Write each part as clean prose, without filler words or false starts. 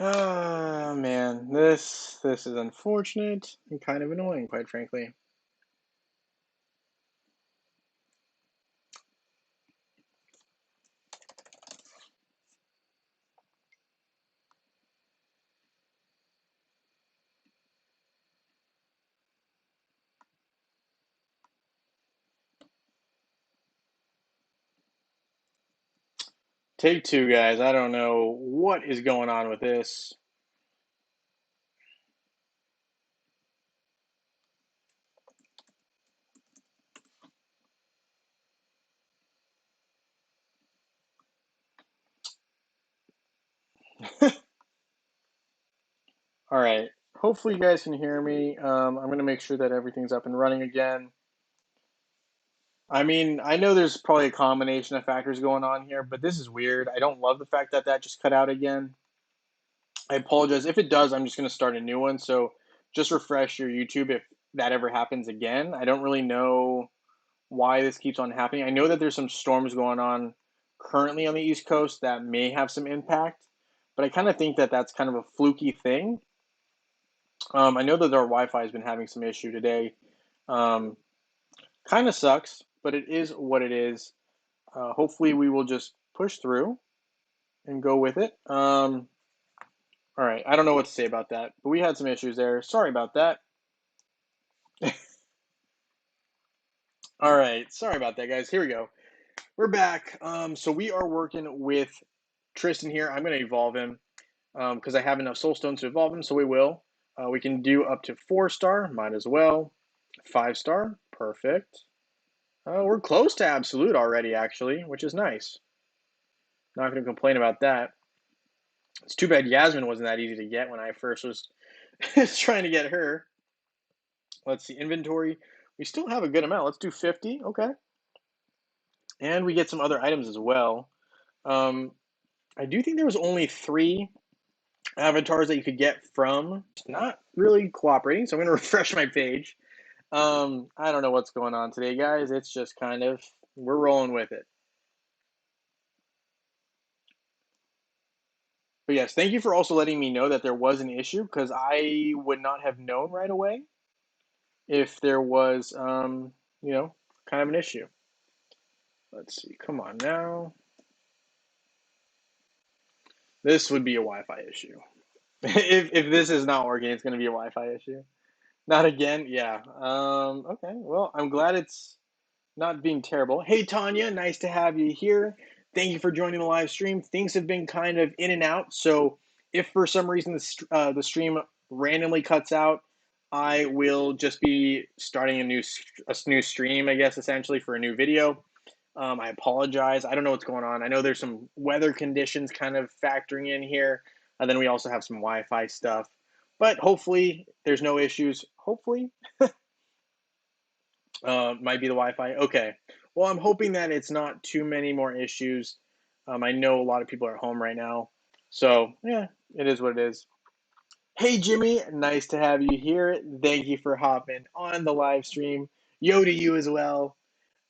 Ah, man, this is unfortunate and kind of annoying, quite frankly. Take two, guys. I don't know what is going on with this. All right. Hopefully, you guys can hear me. I'm going to make sure that everything's up and running again. I mean, I know there's probably a combination of factors going on here, but this is weird. I don't love the fact that that just cut out again. I apologize. If it does, I'm just going to start a new one. So just refresh your YouTube if that ever happens again. I don't really know why this keeps on happening. I know that there's some storms going on currently on the East Coast that may have some impact, but I kind of think that that's kind of a fluky thing. I know that our Wi-Fi has been having some issue today. Um, Kind of sucks, but it is what it is. Hopefully, we will just push through and go with it. All right, I don't know what to say about that, but we had some issues there. Sorry about that. All right, sorry about that, guys. Here we go. We're back. So we are working with Tristan here. I'm going to evolve him because I have enough soul stones to evolve him, so we will. We can do up to 4-star, might as well. 5-star, perfect. We're close to absolute already, actually, which is nice. Not going to complain about that. It's too bad Yasmin wasn't that easy to get when I first was trying to get her. Let's see, inventory. We still have a good amount. Let's do 50, okay. And we get some other items as well. Um, I do think there was only 3 avatars that you could get from. It's not really cooperating, so I'm going to refresh my page. I don't know what's going on today, guys. It's just kind of, we're rolling with it. But yes, thank you for also letting me know that there was an issue because I would not have known right away if there was, kind of an issue. Let's see. Come on now. This would be a Wi-Fi issue. If this is not working, it's going to be a Wi-Fi issue. Not again. Yeah. Okay. Well, I'm glad it's not being terrible. Hey, Tanya, nice to have you here. Thank you for joining the live stream. Things have been kind of in and out, so if for some reason the stream randomly cuts out, I will just be starting a new stream, I guess, essentially for a new video. I apologize. I don't know what's going on. I know there's some weather conditions kind of factoring in here, and then we also have some Wi-Fi stuff. But hopefully, there's no issues. Hopefully, might be the Wi-Fi. Okay. Well, I'm hoping that it's not too many more issues. I know a lot of people are at home right now. So, yeah, it is what it is. Hey, Jimmy. Nice to have you here. Thank you for hopping on the live stream. Yo to you as well.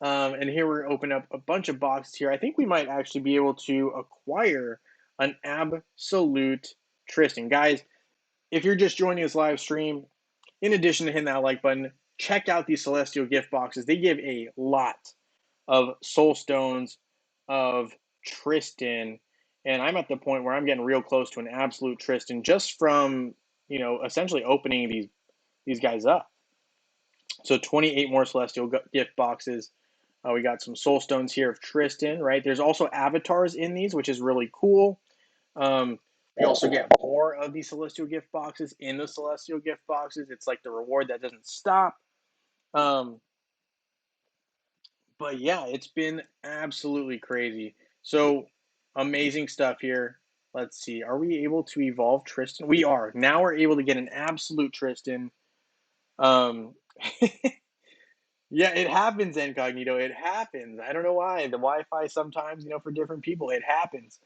And here we're opening up a bunch of boxes here. I think we might actually be able to acquire an absolute Tristan. Guys, if you're just joining this live stream, in addition to hitting that like button, check out these Celestial gift boxes. They give a lot of soul stones of Tristan, and I'm at the point where I'm getting real close to an absolute Tristan just from, essentially opening these guys up. So 28 more Celestial gift boxes. We got some soul stones here of Tristan, right? There's also avatars in these, which is really cool. We also get more of these Celestial gift boxes in the Celestial gift boxes. It's like the reward that doesn't stop. But yeah, it's been absolutely crazy. So amazing stuff here. Let's see. Are we able to evolve Tristan? We are. Now we're able to get an absolute Tristan. Um, yeah, it happens, Incognito. It happens. I don't know why. The Wi-Fi sometimes, for different people, it happens.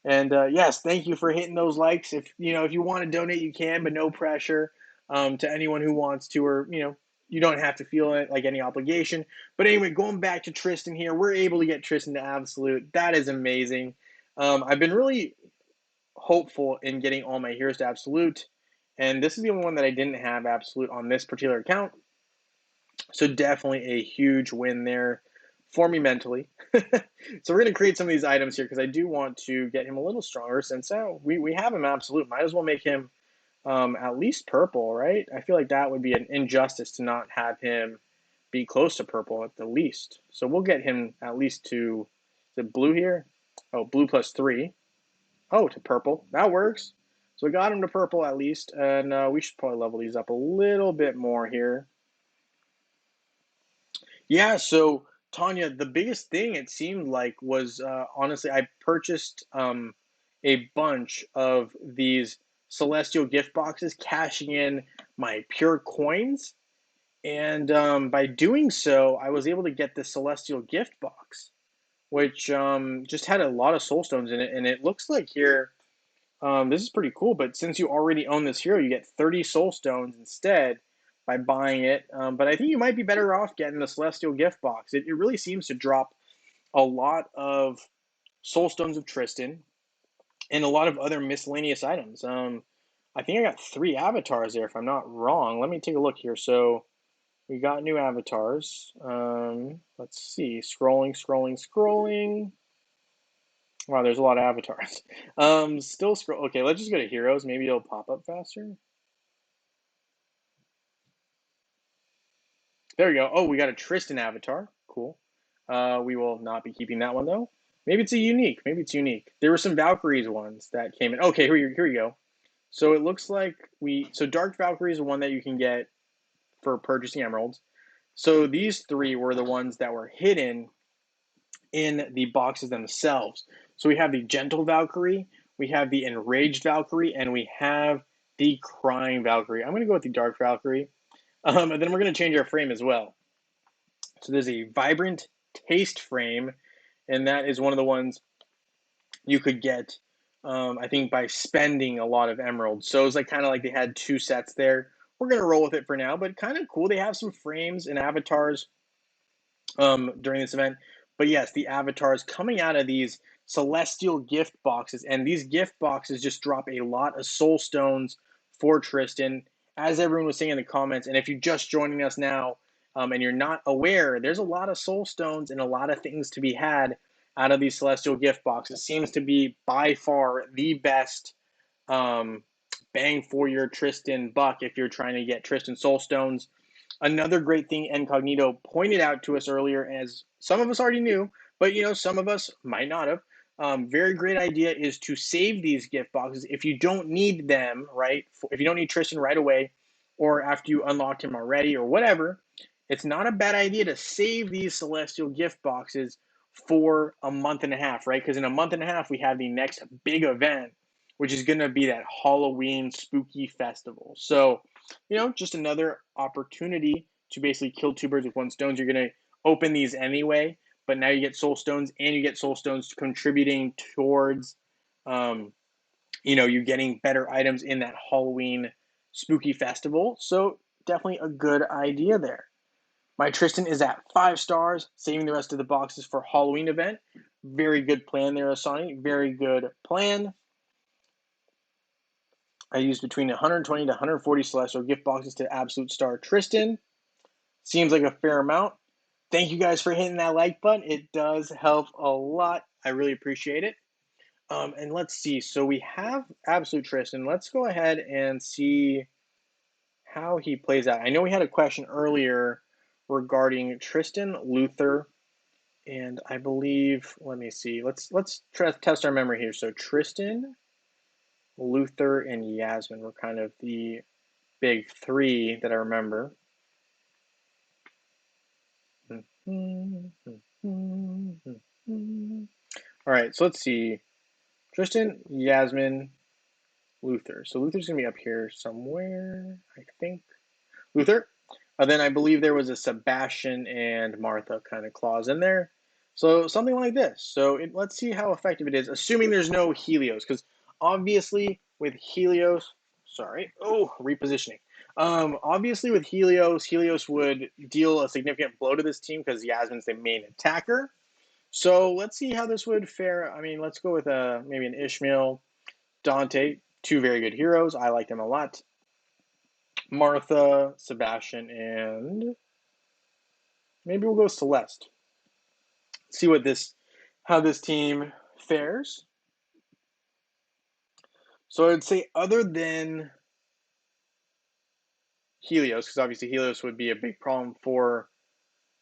And yes, thank you for hitting those likes. If you want to donate, you can, but no pressure to anyone who wants to, or you don't have to feel it like any obligation. But anyway, going back to Tristan here, we're able to get Tristan to absolute. That is amazing. I've been really hopeful in getting all my heroes to absolute. And this is the only one that I didn't have absolute on this particular account. So definitely a huge win there for me mentally. So we're going to create some of these items here because I do want to get him a little stronger since we have him absolute. Might as well make him at least purple, right? I feel like that would be an injustice to not have him be close to purple at the least. So we'll get him at least to, is it blue here? Oh, blue +3. Oh, to purple. That works. So we got him to purple at least, and we should probably level these up a little bit more here. Yeah, so Tanya, the biggest thing it seemed like was honestly, I purchased a bunch of these celestial gift boxes, cashing in my pure coins. And by doing so, I was able to get the celestial gift box, which just had a lot of soul stones in it. And it looks like here, this is pretty cool, but since you already own this hero, you get 30 soul stones instead by buying it. But I think you might be better off getting the Celestial Gift Box. It really seems to drop a lot of soul stones of Tristan and a lot of other miscellaneous items. I think I got 3 avatars there, if I'm not wrong. Let me take a look here. So we got new avatars. Let's see. Scrolling. Wow, there's a lot of avatars. Still scroll. Okay, let's just go to heroes. Maybe it'll pop up faster. There we go. Oh, we got a Tristan avatar. Cool. We will not be keeping that one though. Maybe it's a unique. Maybe it's unique. There were some Valkyries ones that came in. Okay, here we go. So it looks like so Dark Valkyrie is the one that you can get for purchasing emeralds. So these 3 were the ones that were hidden in the boxes themselves. So we have the Gentle Valkyrie, we have the Enraged Valkyrie, and we have the Crying Valkyrie. I'm going to go with the Dark Valkyrie. And then we're going to change our frame as well. So there's a Vibrant Taste frame, and that is one of the ones you could get, I think, by spending a lot of emeralds. So it's like kind of like they had 2 sets there. We're going to roll with it for now, but kind of cool. They have some frames and avatars during this event. But yes, the avatars coming out of these celestial gift boxes, and these gift boxes just drop a lot of soul stones for Tristan, as everyone was saying in the comments. And if you're just joining us now and you're not aware, there's a lot of soul stones and a lot of things to be had out of these celestial gift boxes. Seems to be by far the best bang for your Tristan buck if you're trying to get Tristan soul stones. Another great thing Incognito pointed out to us earlier, as some of us already knew, but some of us might not have. Very great idea is to save these gift boxes if you don't need them, right? If you don't need Tristan right away, or after you unlocked him already, or whatever, it's not a bad idea to save these celestial gift boxes for a month and a half, right? Because in a month and a half, we have the next big event, which is going to be that Halloween spooky festival. So, just another opportunity to basically kill 2 birds with 1 stone. You're going to open these anyway, but now you get soul stones, and you get soul stones contributing towards, you getting better items in that Halloween spooky festival. So definitely a good idea there. My Tristan is at 5 stars, saving the rest of the boxes for Halloween event. Very good plan there, Asani. Very good plan. I used between 120 to 140 celestial gift boxes to absolute star Tristan. Seems like a fair amount. Thank you guys for hitting that like button. It does help a lot. I really appreciate it. And let's see. So we have absolute Tristan. Let's go ahead and see how he plays out. I know we had a question earlier regarding Tristan, Luther, and I believe, let me see. Let's test our memory here. So Tristan, Luther, and Yasmin were kind of the big 3 that I remember. All right, so let's see. Tristan, Yasmin, Luther. So Luther's going to be up here somewhere, I think. Luther. Then I believe there was a Sebastian and Martha kind of clause in there. So something like this. So let's see how effective it is, assuming there's no Helios. Because obviously with Helios, repositioning. Obviously with Helios would deal a significant blow to this team because Yasmin's the main attacker. So let's see how this would fare. I mean, let's go with maybe an Ishmael. Dante, two very good heroes. I like them a lot. Martha, Sebastian, and maybe we'll go Celeste. See how this team fares. So I'd say other than Helios, because obviously Helios would be a big problem for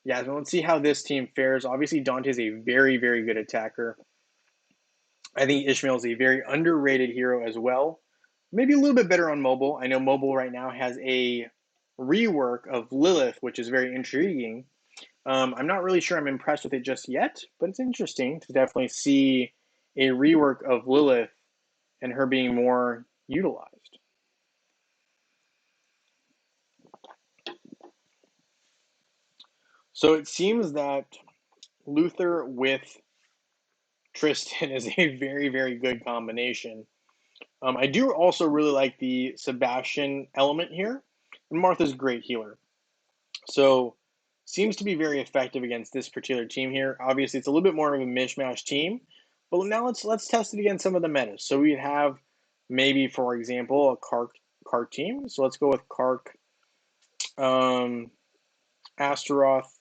Yasmin. Let's see how this team fares. Obviously, Dante is a very, very good attacker. I think Ishmael is a very underrated hero as well. Maybe a little bit better on mobile. I know mobile right now has a rework of Lilith, which is very intriguing. I'm not really sure I'm impressed with it just yet, but it's interesting to definitely see a rework of Lilith and her being more utilized. So it seems that Luther with Tristan is a very, very good combination. I do also really like the Sebastian element here, and Martha's a great healer. So seems to be very effective against this particular team here. Obviously, it's a little bit more of a mishmash team, but now let's test it against some of the metas. So we have maybe, for example, a Kark team. So let's go with Kark, um, Astaroth,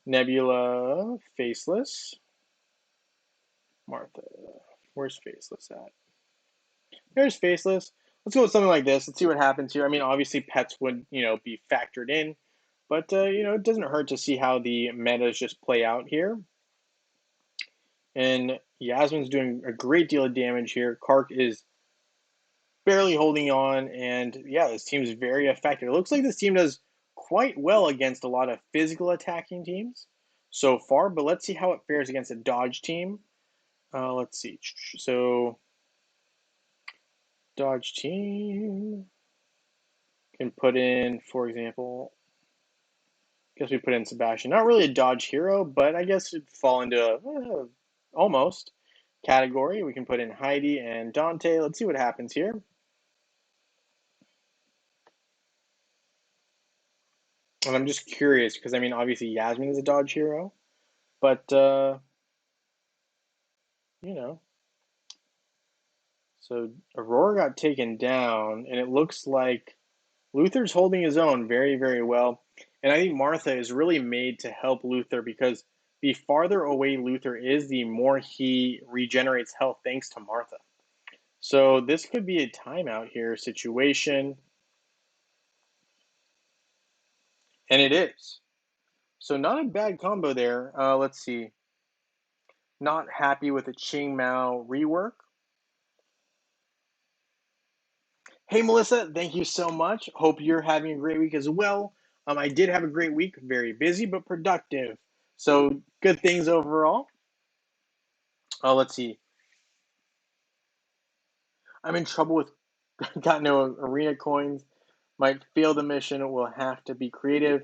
Nebula, Faceless, Martha. Where's Faceless at? There's Faceless. Let's go with something like this. Let's see what happens here. I mean, obviously pets would, be factored in, but it doesn't hurt to see how the metas just play out here. And Yasmin's doing a great deal of damage here. Kark is barely holding on, and yeah, this team is very effective. It looks like this team does quite well against a lot of physical attacking teams so far, but let's see how it fares against a dodge team. Let's see. So, dodge team can put in, for example, I guess we put in Sebastian. Not really a dodge hero, but I guess it'd fall into almost category. We can put in Heidi and Dante. Let's see what happens here. And I'm just curious because I mean, obviously Yasmin is a dodge hero, but you know, so Aurora got taken down, and it looks like Luther's holding his own very, very well. And I think Martha is really made to help Luther because the farther away Luther is, the more he regenerates health thanks to Martha. So this could be a timeout here situation, and it is. So not a bad combo there. Let's see. Not happy with the Ching Mao rework. Hey, Melissa, thank you so much. Hope you're having a great week as well. I did have a great week, very busy but productive. So good things overall. Let's see. I'm in trouble with got no arena coins. Might fail the mission. Will have to be creative.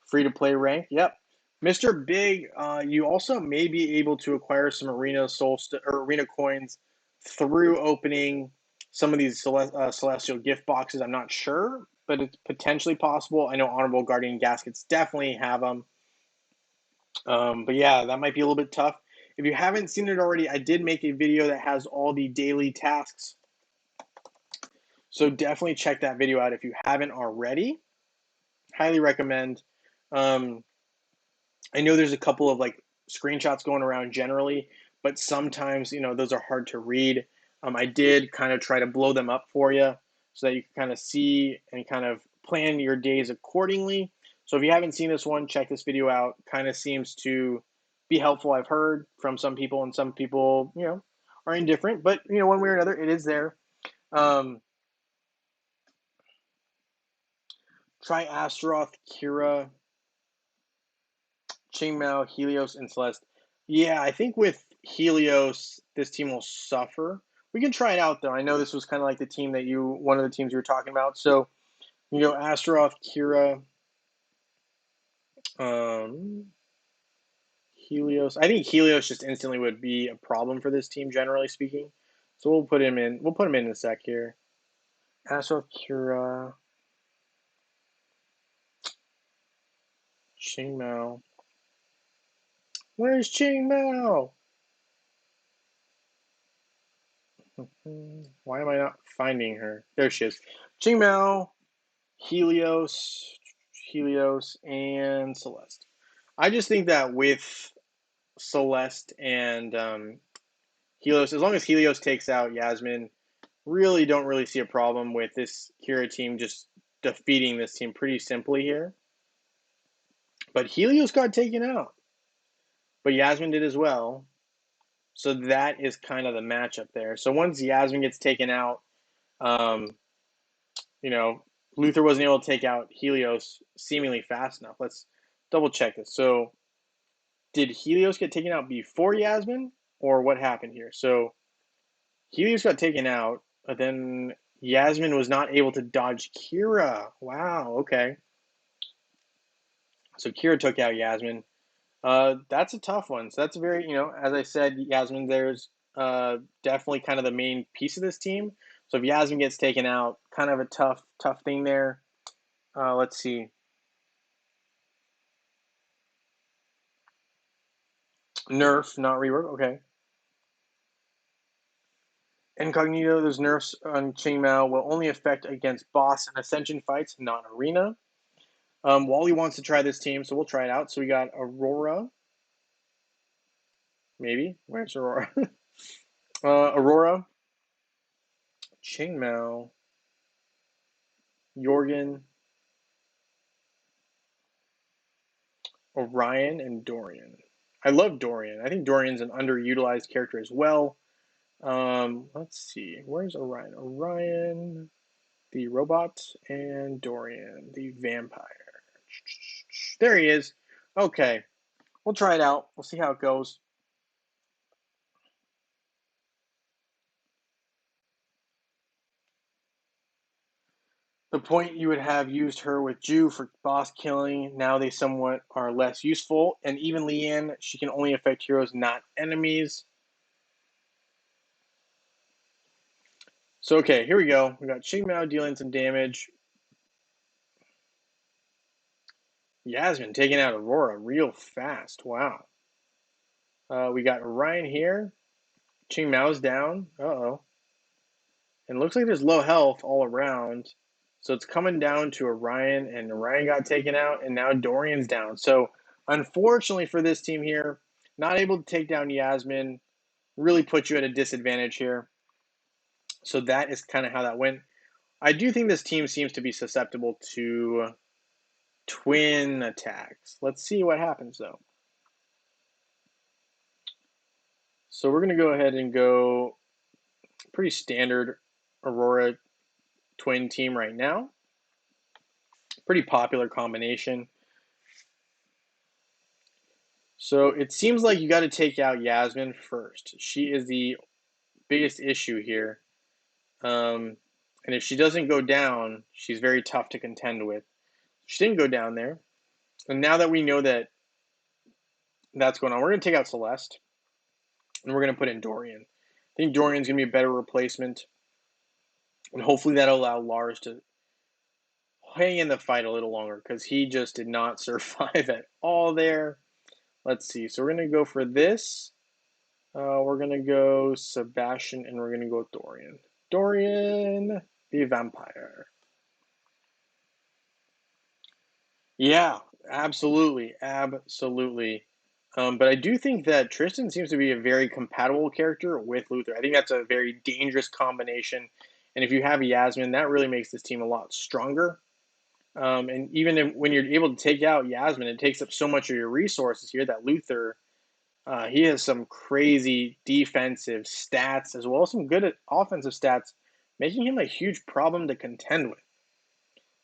Free to play rank. Yep. Mr. Big, you also may be able to acquire some arena or arena coins through opening some of these celestial gift boxes. I'm not sure, but it's potentially possible. I know Honorable Guardian Gaskets definitely have them. But yeah, that might be a little bit tough. If you haven't seen it already, I did make a video that has all the daily tasks. So definitely check that video out if you haven't already. Highly recommend. I know there's a couple of like screenshots going around generally, but sometimes those are hard to read. I did kind of try to blow them up for you so that you can kind of see and kind of plan your days accordingly. So if you haven't seen this one, check this video out. Kind of seems to be helpful. I've heard from some people, and some people, are indifferent. But one way or another, it is there. Try Astaroth, Kira, Chingmao, Helios, and Celeste. Yeah, I think with Helios, this team will suffer. We can try it out though. I know this was kind of like one of the teams you were talking about. So, Astaroth, Kira, um, Helios. I think Helios just instantly would be a problem for this team, generally speaking. So we'll put him in. We'll put him in a sec here. Astaroth, Kira, Chingmao. Where's Chingmao? Why am I not finding her? There she is. Qingmao, Helios, and Celeste. I just think that with Celeste and Helios, as long as Helios takes out Yasmin, really don't really see a problem with this Kira team just defeating this team pretty simply here. But Helios got taken out. But Yasmin did as well. So that is kind of the matchup there. So once Yasmin gets taken out, you know, Luther wasn't able to take out Helios seemingly fast enough. Let's double check this. So did Helios get taken out before Yasmin, or what happened here? So Helios got taken out, but then Yasmin was not able to dodge Kira. Wow, okay. So Kira took out Yasmin. That's a tough one. So that's a very, as I said, Yasmin there's definitely kind of the main piece of this team. So if Yasmin gets taken out, kind of a tough thing there. Let's see. Nerf, not rework. Okay. Incognito, those nerfs on Qingmao will only affect against boss and ascension fights, not arena. Wally wants to try this team, so we'll try it out. So we got Aurora. Maybe. Where's Aurora? Aurora. Qingmao. Jorgen. Orion, and Dorian. I love Dorian. I think Dorian's an underutilized character as well. Let's see. Where's Orion? Orion, the robot, and Dorian, the vampire. There he is. Okay. We'll try it out. We'll see how it goes. The point you would have used her with Ju for boss killing, now they somewhat are less useful. And even Leanne, she can only affect heroes, not enemies. So, okay, here we go. We got Qingmao dealing some damage. Yasmin taking out Aurora real fast. Wow. We got Orion here. Qingmao's down. Uh-oh. And it looks like there's low health all around. So it's coming down to Orion, and Orion got taken out, and now Dorian's down. So unfortunately for this team here, not able to take down Yasmin, really puts you at a disadvantage here. So that is kind of how that went. I do think this team seems to be susceptible to twin attacks. Let's see what happens, though. So we're going to go ahead and go pretty standard Aurora twin team right now. Pretty popular combination. So it seems like you got to take out Yasmin first. She is the biggest issue here. And if she doesn't go down, she's very tough to contend with. She didn't go down there. And now that we know that that's going on, we're going to take out Celeste. And we're going to put in Dorian. I think Dorian's going to be a better replacement. And hopefully that'll allow Lars to hang in the fight a little longer, because he just did not survive at all there. Let's see. So we're going to go for this. We're going to go Sebastian, and we're going to go Dorian. Dorian, the vampire. Yeah, absolutely. Absolutely. But I do think that Tristan seems to be a very compatible character with Luther. I think that's a very dangerous combination. And if you have Yasmin, that really makes this team a lot stronger. And even when you're able to take out Yasmin, it takes up so much of your resources here that Luther, he has some crazy defensive stats as well as some good offensive stats, making him a huge problem to contend with.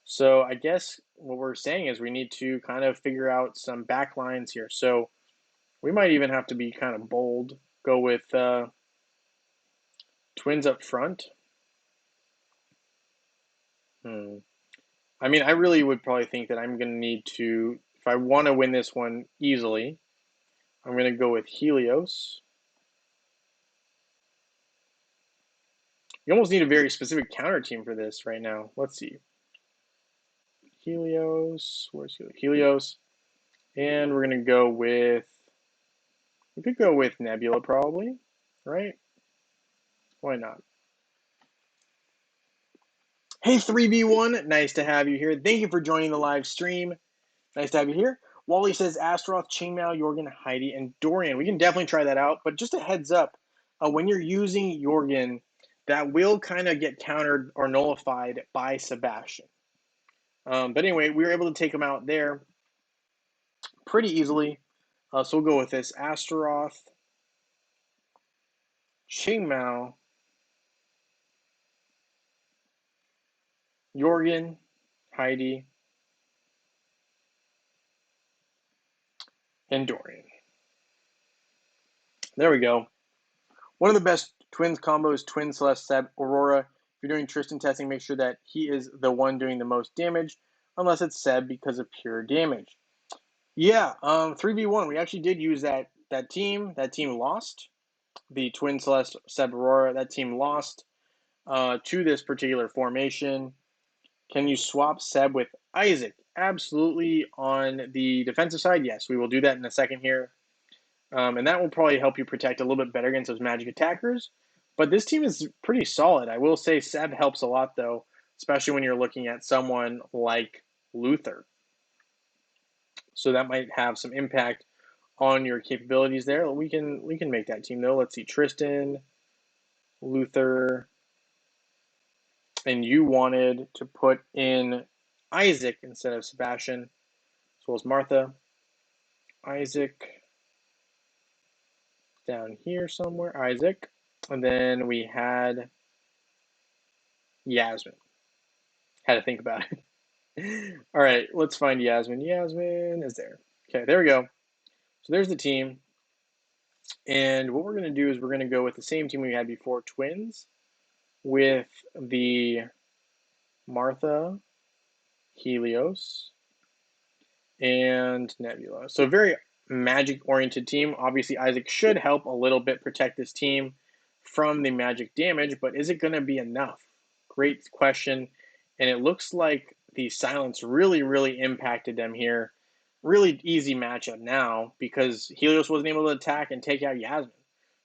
So I guess what we're saying is we need to kind of figure out some back lines here. So we might even have to be kind of bold, go with twins up front. I mean, I really would probably think that I'm going to need to, if I want to win this one easily, I'm going to go with Helios. You almost need a very specific counter team for this right now. Let's see. Helios. Where's Helios? Helios. And we're going to go with, we could go with Nebula probably, right? Why not? Hey, 3v1, nice to have you here. Thank you for joining the live stream. Nice to have you here. Wally says Astaroth, Chainmail, Jorgen, Heidi, and Dorian. We can definitely try that out, but just a heads up, when you're using Jorgen, that will kind of get countered or nullified by Sebastian. But anyway, we were able to take him out there pretty easily. So we'll go with this. Astaroth, Chainmail, Jorgen, Heidi, and Dorian. There we go. One of the best twins combos, Twin Celeste Seb Aurora. If you're doing Tristan testing, make sure that he is the one doing the most damage, unless it's Seb because of pure damage. Yeah, 3v1. We actually did use that team. That team lost. The Twin Celeste Seb Aurora. That team lost to this particular formation. Can you swap Seb with Isaac? Absolutely. On the defensive side, yes. We will do that in a second here. And that will probably help you protect a little bit better against those magic attackers. But this team is pretty solid. I will say Seb helps a lot, though, especially when you're looking at someone like Luther. So that might have some impact on your capabilities there. We can make that team, though. Let's see, Tristan, Luther, and you wanted to put in Isaac instead of Sebastian, as well as Martha. Isaac down here somewhere, Isaac. And then we had Yasmin. Had to think about it. All right, let's find Yasmin. Yasmin is there. Okay, there we go. So there's the team. And what we're going to do is we're going to go with the same team we had before, Twins, with the Martha, Helios, and Nebula. So very magic-oriented team. Obviously, Isaac should help a little bit protect this team from the magic damage, but is it going to be enough? Great question. And it looks like the silence really impacted them here. Really easy matchup now because Helios wasn't able to attack and take out Yasmin.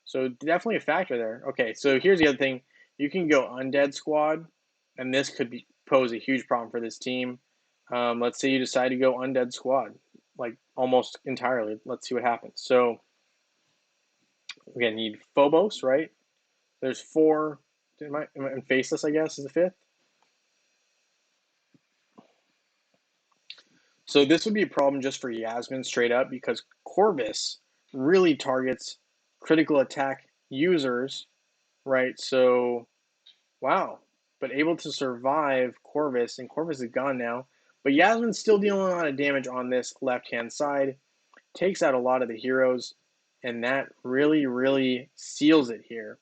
So definitely a factor there. Okay, so here's the other thing. You can go Undead Squad, and this could pose a huge problem for this team. Let's say you decide to go Undead Squad, like almost entirely. Let's see what happens. So again, need Phobos, right? There's 4. Am I Faceless, I guess, is the 5th. So this would be a problem just for Yasmin straight up because Corvus really targets critical attack users, right? So, wow. But able to survive Corvus, and Corvus is gone now. But Yasmin's still dealing a lot of damage on this left-hand side. Takes out a lot of the heroes, and that really seals it here.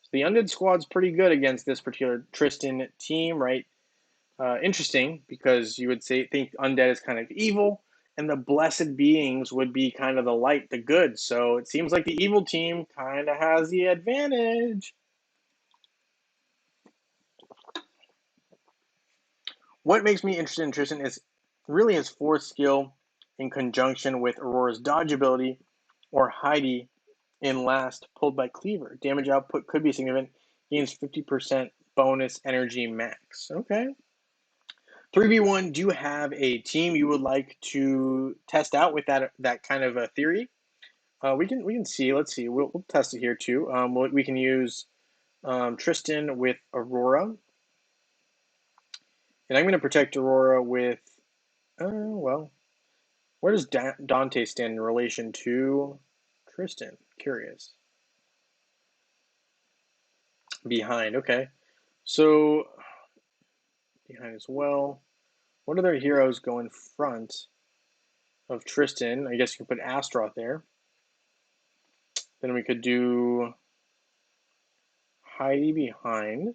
So the Undead Squad's pretty good against this particular Tristan team, right? Interesting, because you would think Undead is kind of evil, and the blessed beings would be kind of the light, the good. So it seems like the evil team kind of has the advantage. What makes me interested in Tristan is really his 4th skill in conjunction with Aurora's dodge ability or Heidi in last pulled by Cleaver. Damage output could be significant. Gains 50% bonus energy max. Okay. 3v1, do you have a team you would like to test out with that kind of a theory? We can see. Let's see. We'll test it here too. We can use Tristan with Aurora, and I'm going to protect Aurora with. Well, where does Dante stand in relation to Tristan? Curious. Behind. Okay, so behind as well. What other heroes go in front of Tristan? I guess you can put Astaroth there. Then we could do Heidi behind.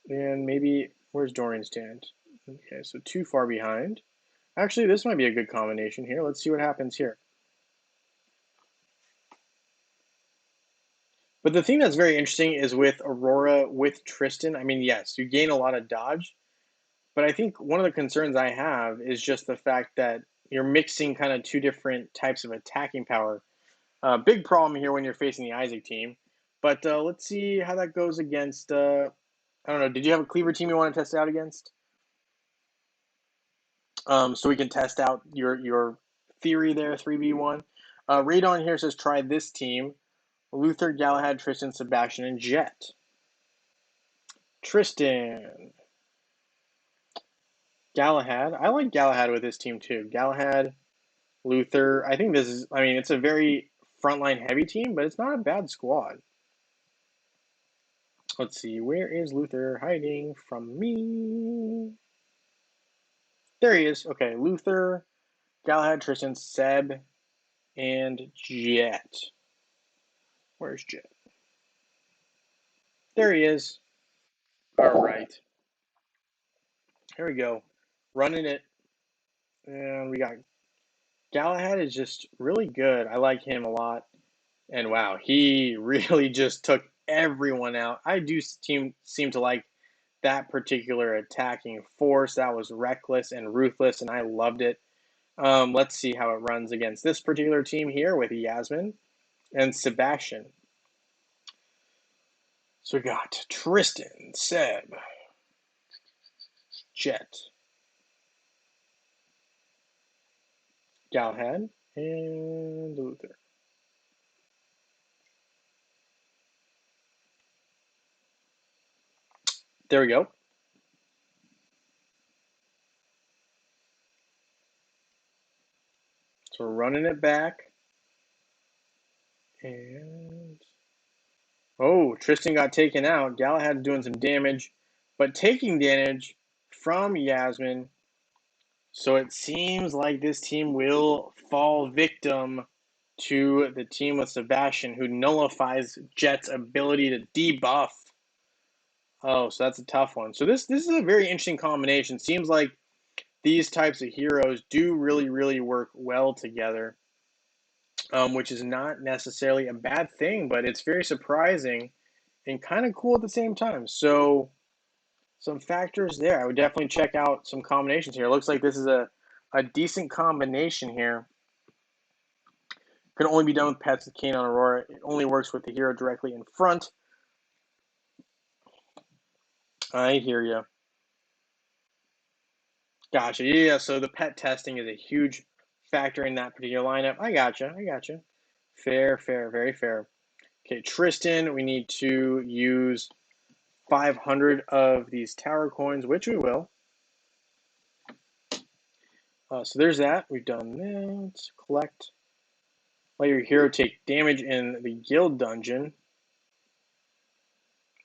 And maybe, where's Dorian stand? Okay, so too far behind. Actually, this might be a good combination here. Let's see what happens here. But the thing that's very interesting is with Aurora, with Tristan, I mean, yes, you gain a lot of dodge. But I think one of the concerns I have is just the fact that you're mixing kind of 2 different types of attacking power. Big problem here when you're facing the Isaac team. But let's see how that goes against I don't know. Did you have a Cleaver team you want to test out against? So we can test out your theory there, 3v1. Radon here says try this team. Luther, Galahad, Tristan, Sebastian, and Jet. Tristan. Galahad. I like Galahad with this team too. Galahad, Luther. I think this is, I mean, it's a very frontline heavy team, but it's not a bad squad. Let's see. Where is Luther hiding from me? There he is. Okay. Luther, Galahad, Tristan, Seb, and Jet. Where's Jet? There he is. All right. Here we go. Running it. And we got Galahad is just really good. I like him a lot. And wow, he really just took everyone out. I do seem to like that particular attacking force. That was reckless and ruthless, and I loved it. Let's see how it runs against this particular team here with Yasmin and Sebastian. So we got Tristan, Seb, Jet, Galahad, and Luther. There we go. So we're running it back. And oh, Tristan got taken out. Galahad's doing some damage, but taking damage from Yasmin. So it seems like this team will fall victim to the team with Sebastian, who nullifies Jet's ability to debuff. Oh, so that's a tough one. So this is a very interesting combination. Seems like these types of heroes do really work well together, which is not necessarily a bad thing, but it's very surprising and kind of cool at the same time. So some factors there. I would definitely check out some combinations here. It looks like this is a decent combination here. Can only be done with pets with Kane on Aurora. It only works with the hero directly in front. I hear you. Gotcha. Yeah, so the pet testing is a huge factor in that particular lineup. I gotcha. Fair, very fair. Okay, Tristan, we need to use 500 of these tower coins, which we will. So there's that. We've done that. Collect. Let your hero take damage in the guild dungeon.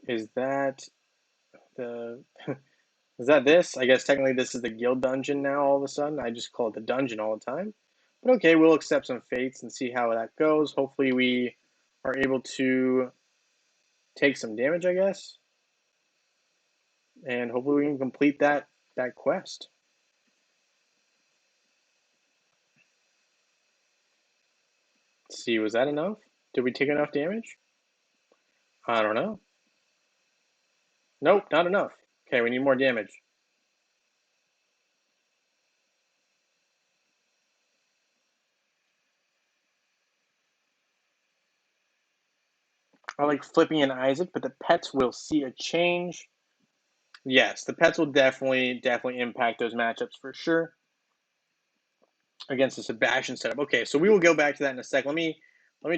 Is that the... Is that this? I guess technically this is the guild dungeon now all of a sudden. I just call it the dungeon all the time. But okay, we'll accept some fates and see how that goes. Hopefully we are able to take some damage, I guess. And hopefully we can complete that quest. Let's see, was that enough? Did we take enough damage? I don't know. Nope, not enough. Okay, we need more damage. I like flipping an Isaac, but the pets will see a change. Yes, the pets will definitely impact those matchups for sure against the Sebastian setup. Okay, so we will go back to that in a sec. Let me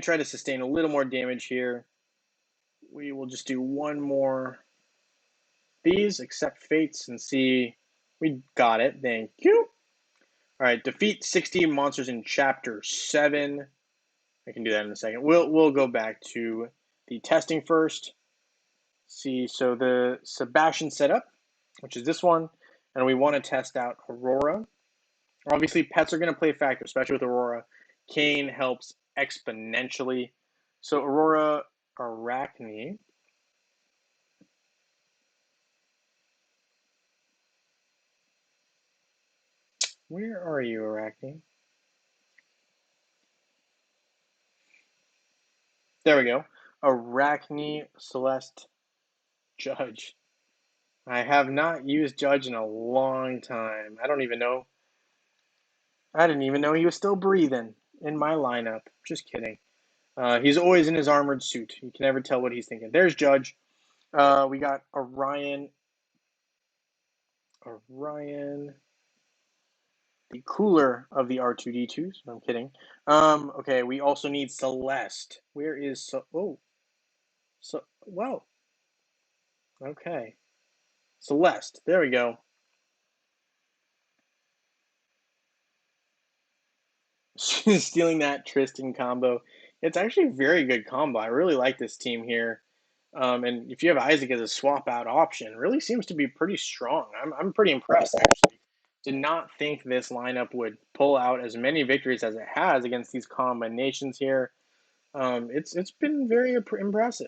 try to sustain a little more damage here. We will just do one more these, accept fates, and see. We got it. Thank you. All right, defeat 60 monsters in Chapter 7. I can do that in a second. We'll go back to the testing first. See, so the Sebastian setup, which is this one, and we want to test out Aurora. Obviously, pets are going to play a factor, especially with Aurora. Kane helps exponentially. So Aurora Arachne. Where are you, Arachne? There we go. Arachne Celeste Judge. I have not used Judge in a long time. I don't even know. I didn't even know he was still breathing in my lineup. Just kidding. He's always in his armored suit. You can never tell what he's thinking. There's Judge. We got Orion, the cooler of the R2D2s. No, I'm kidding. Okay, we also need Celeste. Where is wow. Okay, Celeste. There we go. She's stealing that Tristan combo. It's actually a very good combo. I really like this team here. And if you have Isaac as a swap out option, really seems to be pretty strong. I'm pretty impressed actually. Did not think this lineup would pull out as many victories as it has against these combinations here. It's been very impressive.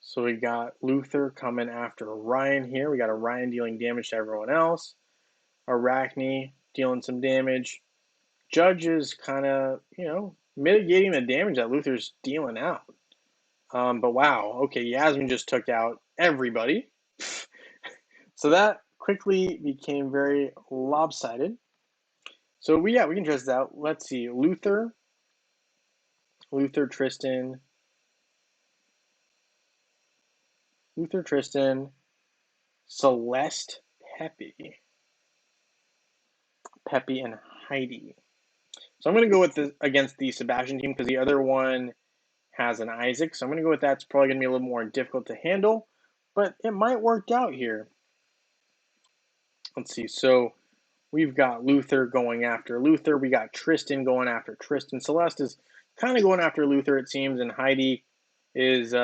So we got Luther coming after Orion here. We got Orion dealing damage to everyone else. Arachne dealing some damage. Judge is kind of, mitigating the damage that Luther's dealing out. But wow, okay, Yasmin just took out everybody. So that quickly became very lopsided. So we can test this out. Let's see, Luther, Tristan, Celeste, Peppy, and Heidi. So I'm going to go with against the Sebastian team because the other one has an Isaac. So I'm going to go with that. It's probably going to be a little more difficult to handle, but it might work out here. Let's see. So we've got Luther going after Luther. We got Tristan going after Tristan. Celeste is kind of going after Luther, it seems, and Heidi is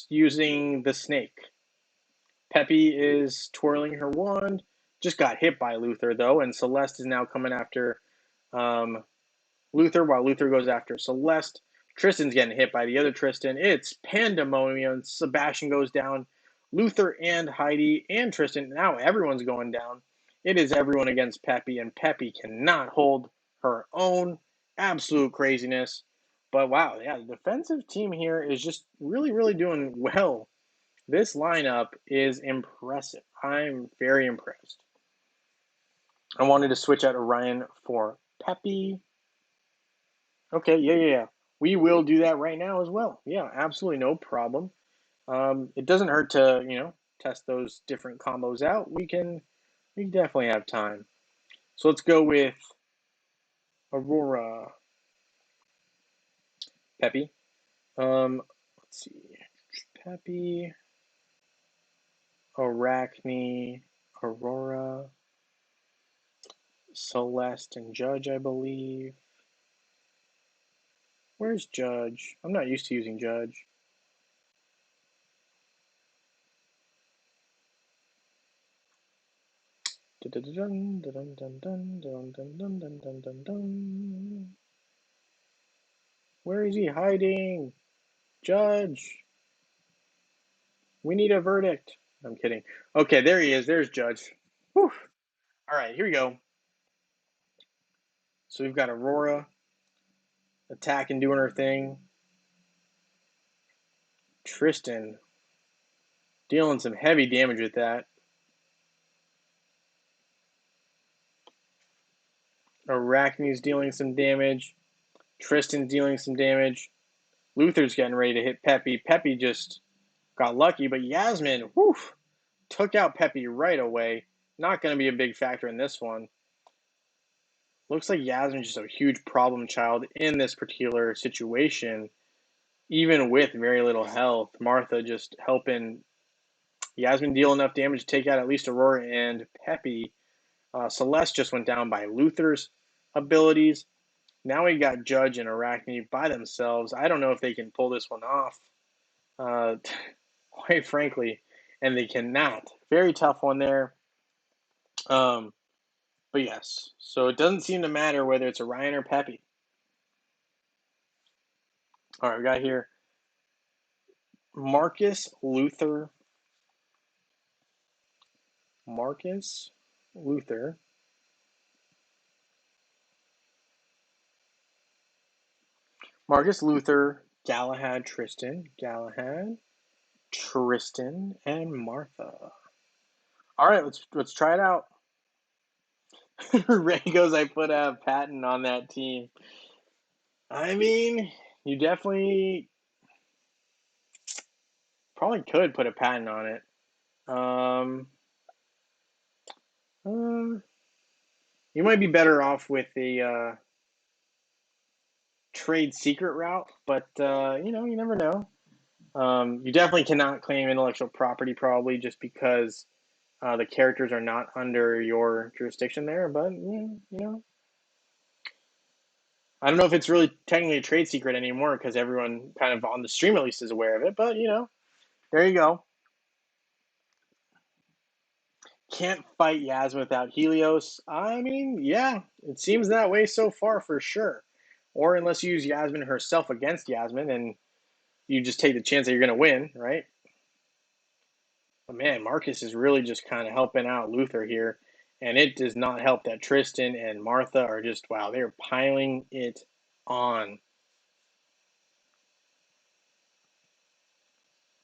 using the snake. Peppy is twirling her wand. Just got hit by Luther, though, and Celeste is now coming after Luther while Luther goes after Celeste. Tristan's getting hit by the other Tristan. It's pandemonium. Sebastian goes down. Luther and Heidi and Tristan. Now everyone's going down. It is everyone against Peppy, and Peppy cannot hold her own. Absolute craziness. But wow, yeah, the defensive team here is just really, really doing well. This lineup is impressive. I'm very impressed. I wanted to switch out Orion for Peppy. Okay, yeah. We will do that right now as well. Yeah, absolutely no problem. It doesn't hurt to, test those different combos out. We definitely have time. So let's go with Aurora, Peppy. Let's see, Peppy, Arachne, Aurora, Celeste, and Judge, I believe. Where's Judge? I'm not used to using Judge. Where is he hiding? Judge! We need a verdict. I'm kidding. Okay, there he is. There's Judge. Whew. All right, here we go. So we've got Aurora attacking, doing her thing. Tristan dealing some heavy damage with that. Arachne's dealing some damage. Tristan's dealing some damage. Luther's getting ready to hit Peppy. Peppy just got lucky, but Yasmin, took out Peppy right away. Not going to be a big factor in this one. Looks like Yasmin's just a huge problem child in this particular situation. Even with very little health, Martha just helping Yasmin deal enough damage to take out at least Aurora and Peppy. Celeste just went down by Luther's abilities. Now we got Judge and Arachne by themselves. I don't know if they can pull this one off, quite frankly, and they cannot. Very tough one there. But yes, so it doesn't seem to matter whether it's Orion or Peppy. All right, we got here Marcus Luther. Marcus Luther. Galahad, Tristan, and Martha. All right, let's try it out. Ray goes, I put a patent on that team. I mean, you definitely probably could put a patent on it. Um, you might be better off with a trade secret route, but you never know. You definitely cannot claim intellectual property, probably just because the characters are not under your jurisdiction there. But I don't know if it's really technically a trade secret anymore because everyone kind of on the stream at least is aware of it. But there you go. Can't fight Yasmin without Helios. I mean, yeah, it seems that way so far for sure. Or unless you use Yasmin herself against Yasmin and you just take the chance that you're going to win, right? But man, Marcus is really just kind of helping out Luther here. And it does not help that Tristan and Martha are just, wow, they're piling it on.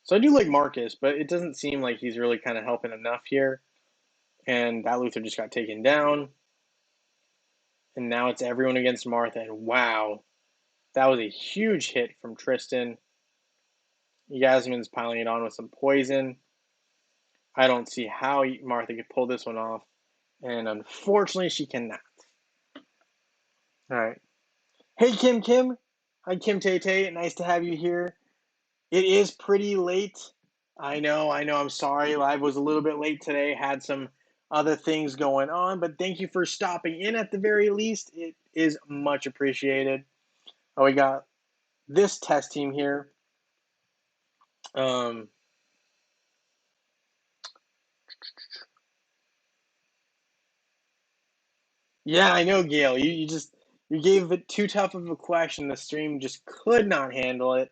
So I do like Marcus, but it doesn't seem like he's really kind of helping enough here. And that Luther just got taken down. And now it's everyone against Martha. And wow, that was a huge hit from Tristan. Yasmin's piling it on with some poison. I don't see how Martha could pull this one off. And unfortunately, she cannot. All right. Hey, Kim Kim. Hi, Kim Tay Tay. Nice to have you here. It is pretty late. I know. I'm sorry. Live was a little bit late today. Had some other things going on, but thank you for stopping in at the very least. It is much appreciated. Oh, we got this test team here. Yeah, I know, Gail. You gave it too tough of a question. The stream just could not handle it.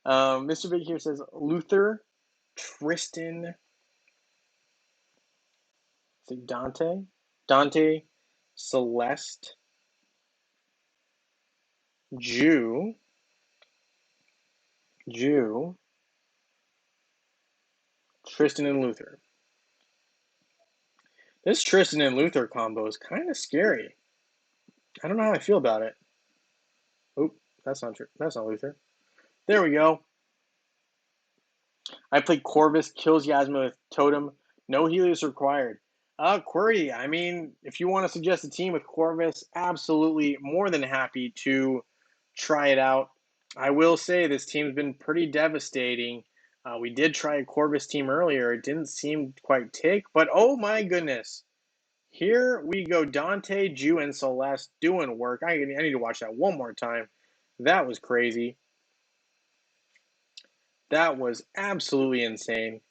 Mr. Big here says Luther, Tristan, is it Dante, Celeste, Jew, Tristan and Luther. This Tristan and Luther combo is kind of scary. I don't know how I feel about it. Oop, that's not true. That's not Luther. There we go. I played Corvus, kills Yasmin with Totem. No Helios required. Query, I mean, if you want to suggest a team with Corvus, absolutely more than happy to try it out. I will say this team's been pretty devastating. We did try a Corvus team earlier. It didn't seem quite tick, but oh my goodness. Here we go. Dante, Jew, and Celeste doing work. I need to watch that one more time. That was crazy. That was absolutely insane.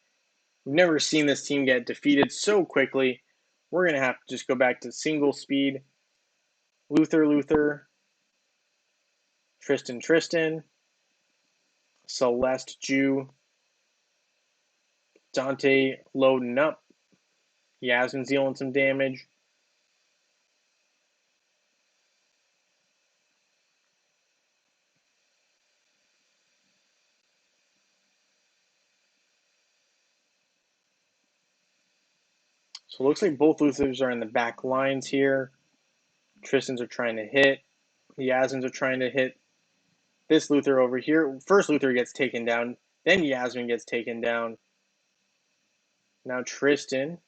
We've never seen this team get defeated so quickly. We're going to have to just go back to single speed. Luther, Tristan, Celeste, Jew, Dante loading up. Yasmin's dealing some damage. So it looks like both Luthers are in the back lines here. Tristan's are trying to hit. The Yasmins are trying to hit this Luther over here. First Luther gets taken down. Then Yasmin gets taken down. Now Tristan.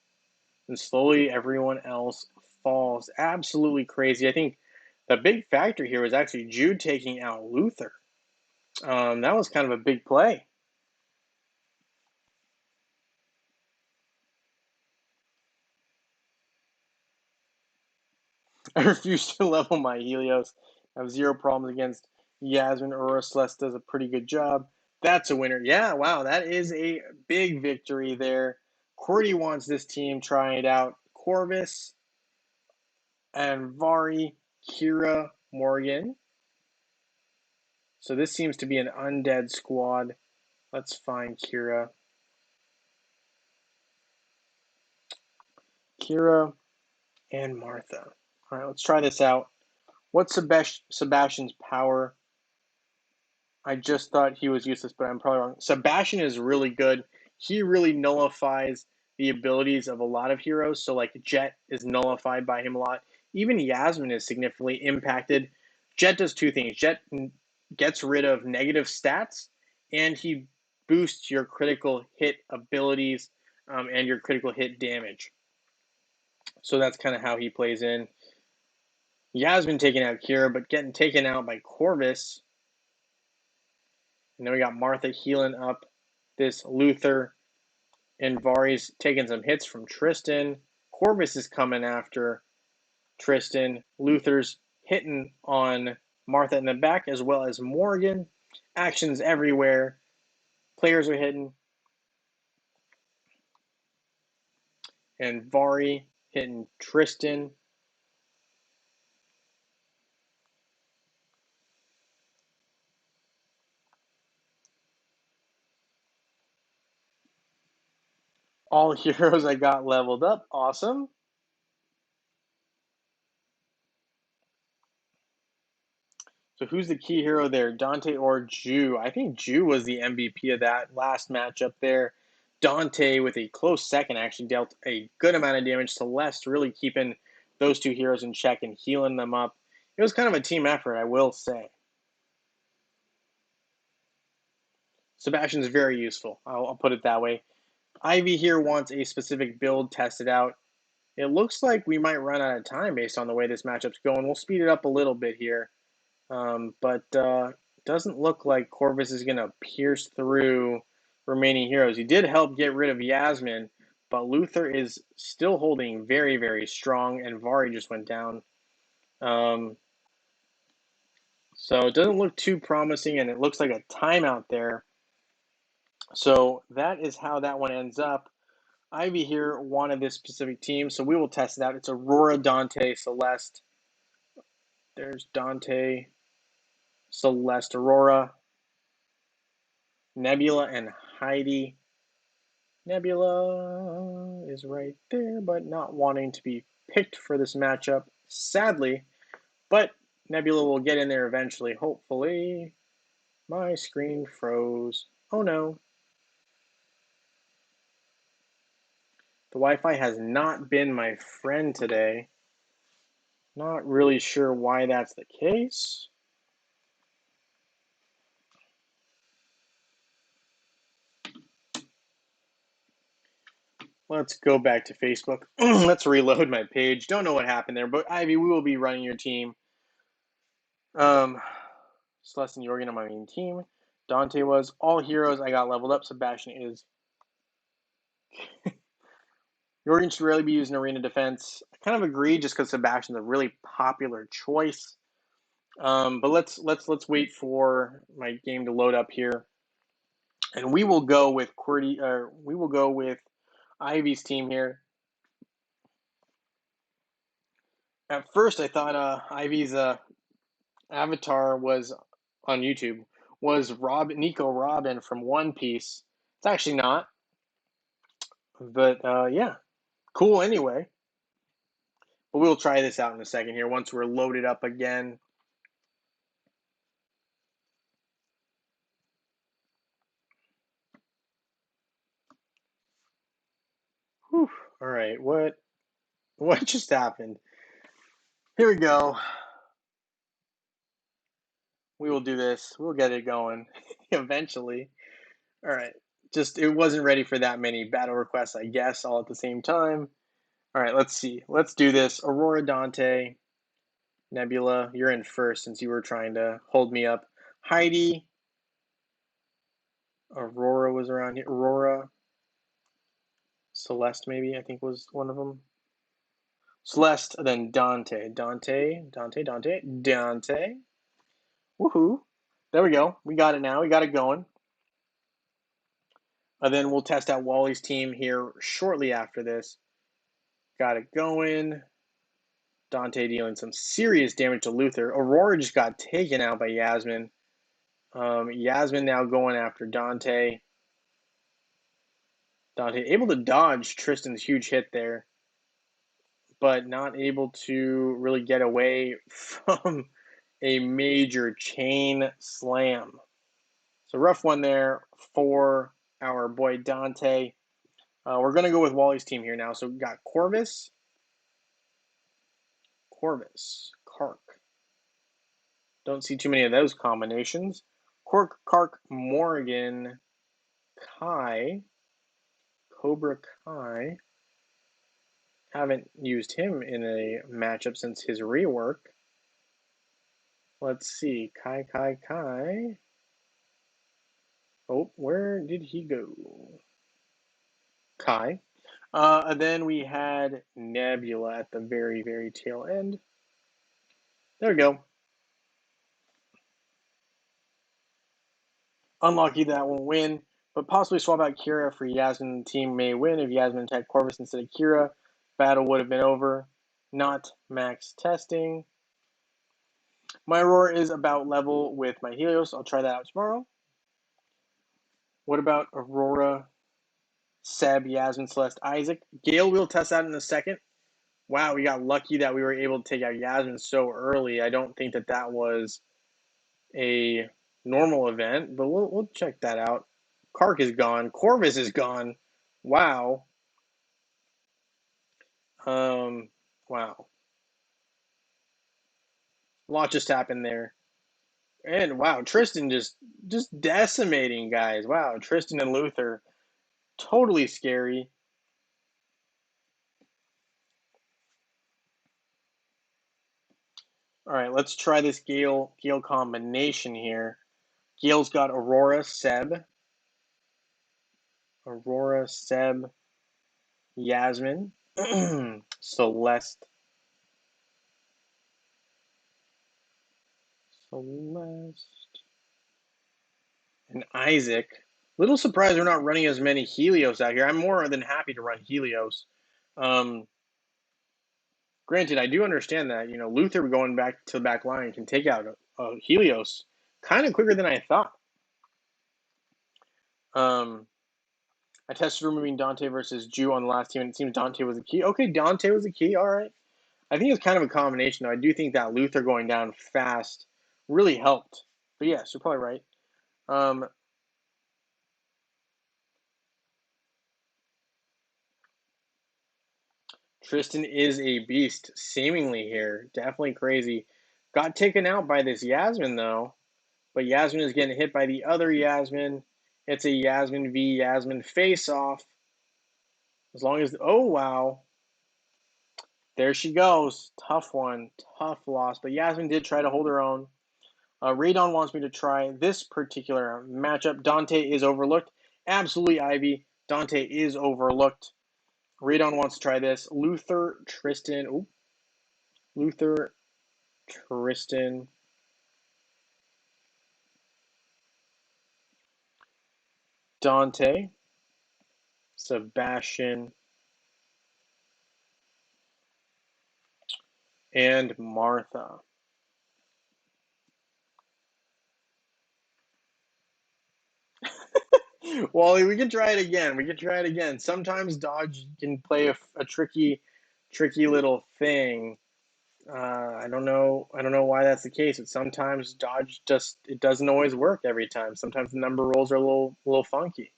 And slowly everyone else falls. Absolutely crazy. I think the big factor here was actually Jude taking out Luther. That was kind of a big play. I refuse to level my Helios. I have zero problems against Yasmin. Aurora Celeste does a pretty good job. That's a winner. Yeah, wow, that is a big victory there. Cordy wants this team trying it out. Corvus and Vari, Kira, Morgan. So this seems to be an Undead Squad. Let's find Kira. Kira and Martha. All right, let's try this out. What's Sebastian's power? I just thought he was useless, but I'm probably wrong. Sebastian is really good. He really nullifies the abilities of a lot of heroes. So like Jet is nullified by him a lot. Even Yasmin is significantly impacted. Jet does two things. Jet gets rid of negative stats, and he boosts your critical hit abilities and your critical hit damage. So that's kind of how he plays in. Yasmin taking out Kira, but getting taken out by Corvus. And then we got Martha healing up this Luther. And Vari's taking some hits from Tristan. Corvus is coming after Tristan. Luther's hitting on Martha in the back as well as Morgan. Actions everywhere. Players are hitting. And Vari hitting Tristan. All heroes I got leveled up. Awesome. So who's the key hero there? Dante or Ju? I think Ju was the MVP of that last matchup there. Dante with a close second actually dealt a good amount of damage. Celeste really keeping those two heroes in check and healing them up. It was kind of a team effort, I will say. Sebastian's very useful. I'll put it that way. Ivy here wants a specific build tested out. It looks like we might run out of time based on the way this matchup's going. We'll speed it up a little bit here. But doesn't look like Corvus is going to pierce through remaining heroes. He did help get rid of Yasmin, but Luther is still holding very, very strong, and Vari just went down. So it doesn't look too promising, and it looks like a timeout there. So that is how that one ends up. Ivy here wanted this specific team, so we will test it out. It's Aurora, Dante, Celeste. There's Dante, Celeste, Aurora, Nebula, and Heidi. Nebula is right there, but not wanting to be picked for this matchup, sadly. But Nebula will get in there eventually, hopefully. My screen froze. Oh no. The Wi-Fi has not been my friend today. Not really sure why that's the case. Let's go back to Facebook. Let's reload my page. Don't know what happened there, but Ivy, we will be running your team. Celeste and Jorgen on my main team. Dante was. All heroes I got leveled up. Sebastian is. Jorgen should really be using arena defense. I kind of agree, just because Sebastian's a really popular choice. But let's wait for my game to load up here, and we will go with we will go with Ivy's team here. At first, I thought Ivy's avatar was on YouTube was Nico Robin from One Piece. It's actually not, but yeah, cool anyway. But we'll try this out in a second here once we're loaded up again. Whew. All right, what just happened? Here we go. We will do this. We'll get it going eventually. All right. Just it wasn't ready for that many battle requests, I guess, all at the same time. All right, let's see. Let's do this. Aurora, Dante, Nebula, you're in first since you were trying to hold me up. Heidi, Aurora was around here. Aurora, Celeste maybe I think was one of them. Celeste, then Dante. Dante. Woohoo. There we go. We got it now. We got it going. And then we'll test out Wally's team here shortly after this. Got it going. Dante dealing some serious damage to Luther. Aurora just got taken out by Yasmin. Yasmin now going after Dante. Dante able to dodge Tristan's huge hit there, but not able to really get away from a major chain slam. So rough one there for our boy Dante. We're going to go with Wally's team here now. So we got Corvus, Kark. Don't see too many of those combinations. Cork, Kark, Morgan, Kai, Cobra Kai. Haven't used him in a matchup since his rework. Let's see. Kai. Oh, where did he go? Kai. And then we had Nebula at the very, very tail end. There we go. Unlucky that won't win, but possibly swap out Kira for Yasmin. The team may win if Yasmin attacked Corvus instead of Kira. Battle would have been over. Not max testing. My Aurora is about level with my Helios. I'll try that out tomorrow. What about Aurora, Seb, Yasmin, Celeste, Isaac? Gale we'll test that in a second. Wow, we got lucky that we were able to take out Yasmin so early. I don't think that was a normal event, but we'll check that out. Kark is gone. Corvus is gone. Wow. Wow. A lot just happened there. And wow, Tristan just decimating guys. Wow, Tristan and Luther. Totally scary. All right, let's try this Gale combination here. Gale's got Aurora, Seb, Yasmin, Celeste, and Isaac. Little surprised we're not running as many Helios out here. I'm more than happy to run Helios. Granted, I do understand that Luther going back to the back line can take out a Helios kind of quicker than I thought. I tested removing Dante versus Jew on the last team, and it seems Dante was the key. Okay, Dante was the key. All right. I think it's kind of a combination, though. I do think that Luther going down fast really helped. But yes, you're probably right. Tristan is a beast, seemingly here. Definitely crazy. Got taken out by this Yasmin, though. But Yasmin is getting hit by the other Yasmin. It's a Yasmin v. Yasmin face-off. As long as... Oh, wow. There she goes. Tough one. Tough loss. But Yasmin did try to hold her own. Radon wants me to try this particular matchup. Dante is overlooked. Absolutely, Ivy. Dante is overlooked. Radon wants to try this. Luther, Tristan. Dante, Sebastian, and Martha. Wally, we can try it again. Sometimes Dodge can play a tricky little thing. I don't know why that's the case, but sometimes Dodge it doesn't always work every time. Sometimes the number rolls are a little funky.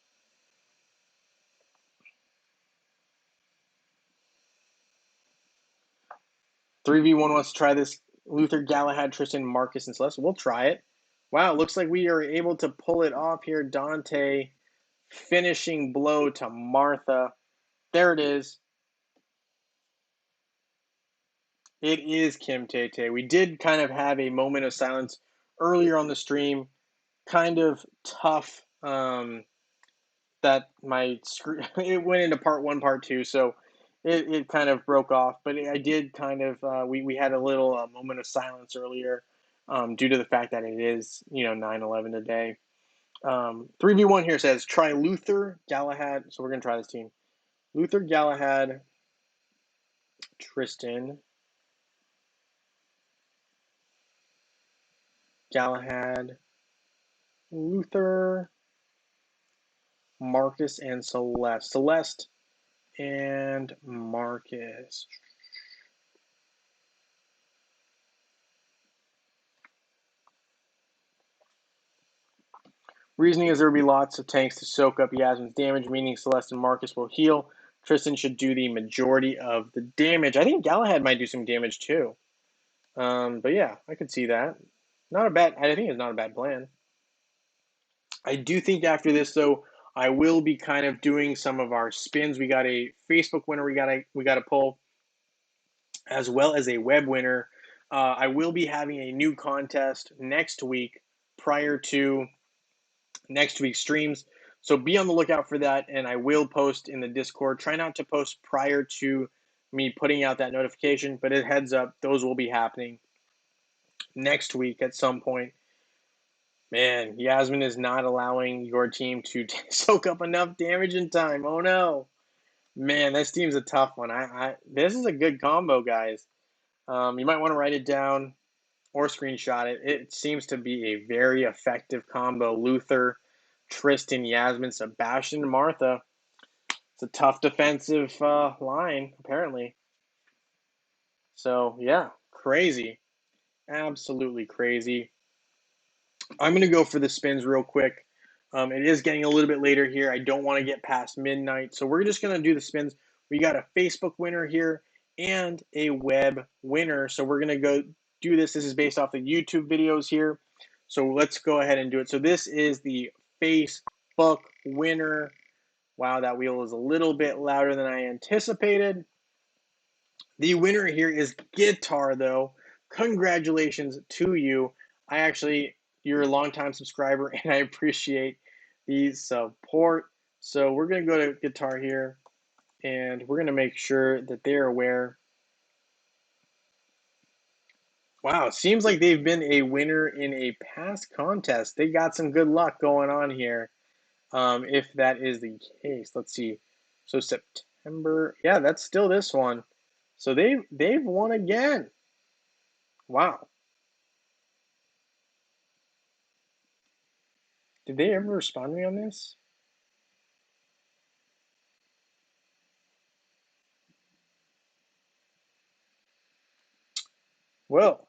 Three v one wants to try this. Luther, Galahad, Tristan, Marcus, and Celeste. We'll try it. Wow, looks like we are able to pull it off here. Dante, finishing blow to Martha. There it is. It is Kim Tete. We did kind of have a moment of silence earlier on the stream. Kind of tough that my screen it went into part one, part two, so it kind of broke off. But I did kind of we had a little moment of silence earlier due to the fact that it is 9/11 today. 3v1 here says try Luther, Galahad. So we're gonna try this team. Luther, Galahad, Tristan, Galahad, Luther, Marcus, and Celeste. Celeste and Marcus. Reasoning is there will be lots of tanks to soak up Yasmin's damage, meaning Celeste and Marcus will heal. Tristan should do the majority of the damage. I think Galahad might do some damage too. But yeah, I could see that. Not a bad. I think it's not a bad plan. I do think after this though, I will be kind of doing some of our spins. We got a Facebook winner. We got to pull, as well as a web winner. I will be having a new contest next week prior to next week's streams. So be on the lookout for that, and I will post in the Discord. Try not to post prior to me putting out that notification, but a heads up, those will be happening next week at some point. Man, Yasmin is not allowing your team to soak up enough damage in time. Oh no. Man, this team's a tough one. This is a good combo, guys. You might want to write it down or screenshot it. It seems to be a very effective combo. Luther, Tristan, Yasmin, Sebastian, Martha. It's a tough defensive line, apparently. So, yeah, crazy. Absolutely crazy. I'm going to go for the spins real quick. It is getting a little bit later here. I don't want to get past midnight. So we're just going to do the spins. We got a Facebook winner here and a web winner. So we're going to go do this. This is based off the YouTube videos here. So let's go ahead and do it. So this is the Facebook winner. Wow, that wheel is a little bit louder than I anticipated. The winner here is Guitar, though. Congratulations to you. You're a longtime subscriber, and I appreciate the support. So we're going to go to Guitar here, and we're going to make sure that they're aware. Wow, seems like they've been a winner in a past contest. They got some good luck going on here, if that is the case. Let's see. So September, yeah, that's still this one. So they've won again. Wow. Did they ever respond to me on this? Well,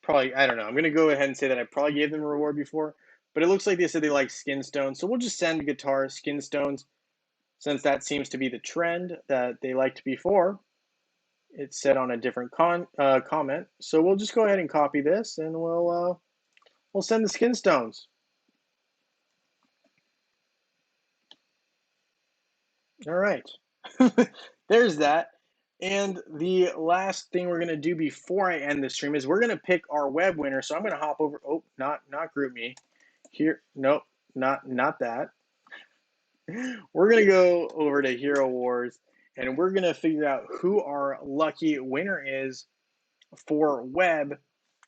probably, I don't know. I'm going to go ahead and say that I probably gave them a reward before, but it looks like they said they like skin stones. So we'll just send Guitar skin stones since that seems to be the trend that they liked before. It's said on a different comment. So we'll just go ahead and copy this and we'll send the skin stones. All right. There's that. And the last thing we're going to do before I end the stream is we're going to pick our web winner. So I'm going to hop over. Oh, not group me. Here, nope, not that. We're going to go over to Hero Wars, and we're going to figure out who our lucky winner is for web,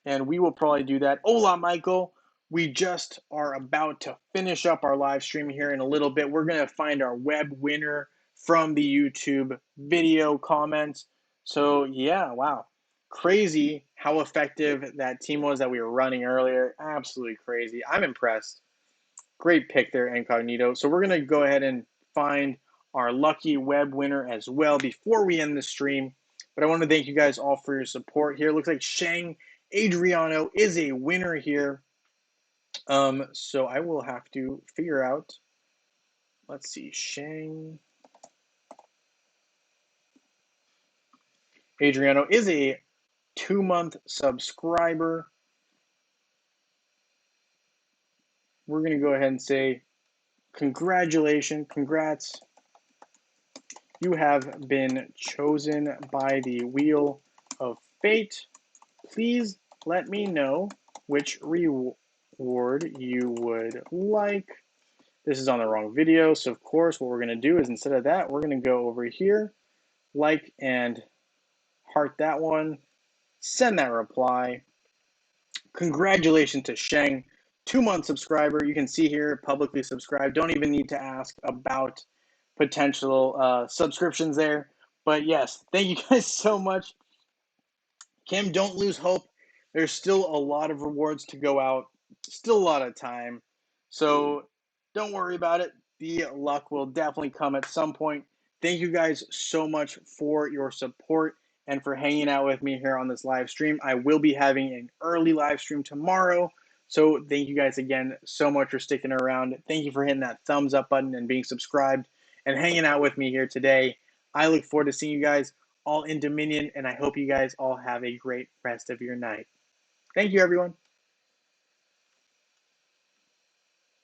and we will probably do that. Hola, Michael. We just are about to finish up our live stream here in a little bit. We're going to find our web winner from the YouTube video comments. So, yeah, wow. Crazy how effective that team was that we were running earlier. Absolutely crazy. I'm impressed. Great pick there, Incognito. So we're going to go ahead and find our lucky web winner as well before we end the stream. But I want to thank you guys all for your support here. It looks like Shang Adriano is a winner here. So I will have to figure out, let's see, Shang Adriano is a 2-month subscriber. We're going to go ahead and say congratulations, congrats. You have been chosen by the Wheel of Fate. Please let me know which reward you would like. This is on the wrong video, so of course what we're going to do is instead of that, we're going to go over here, like and heart that one, send that reply. Congratulations to Sheng, 2-month subscriber. You can see here, publicly subscribed. Don't even need to ask about potential subscriptions there. But yes, thank you guys so much. Kim, don't lose hope. There's still a lot of rewards to go out, still a lot of time. So don't worry about it. The luck will definitely come at some point. Thank you guys so much for your support and for hanging out with me here on this live stream. I will be having an early live stream tomorrow. So thank you guys again so much for sticking around. Thank you for hitting that thumbs up button and being subscribed and hanging out with me here today. I look forward to seeing you guys all in Dominion, and I hope you guys all have a great rest of your night. Thank you, everyone.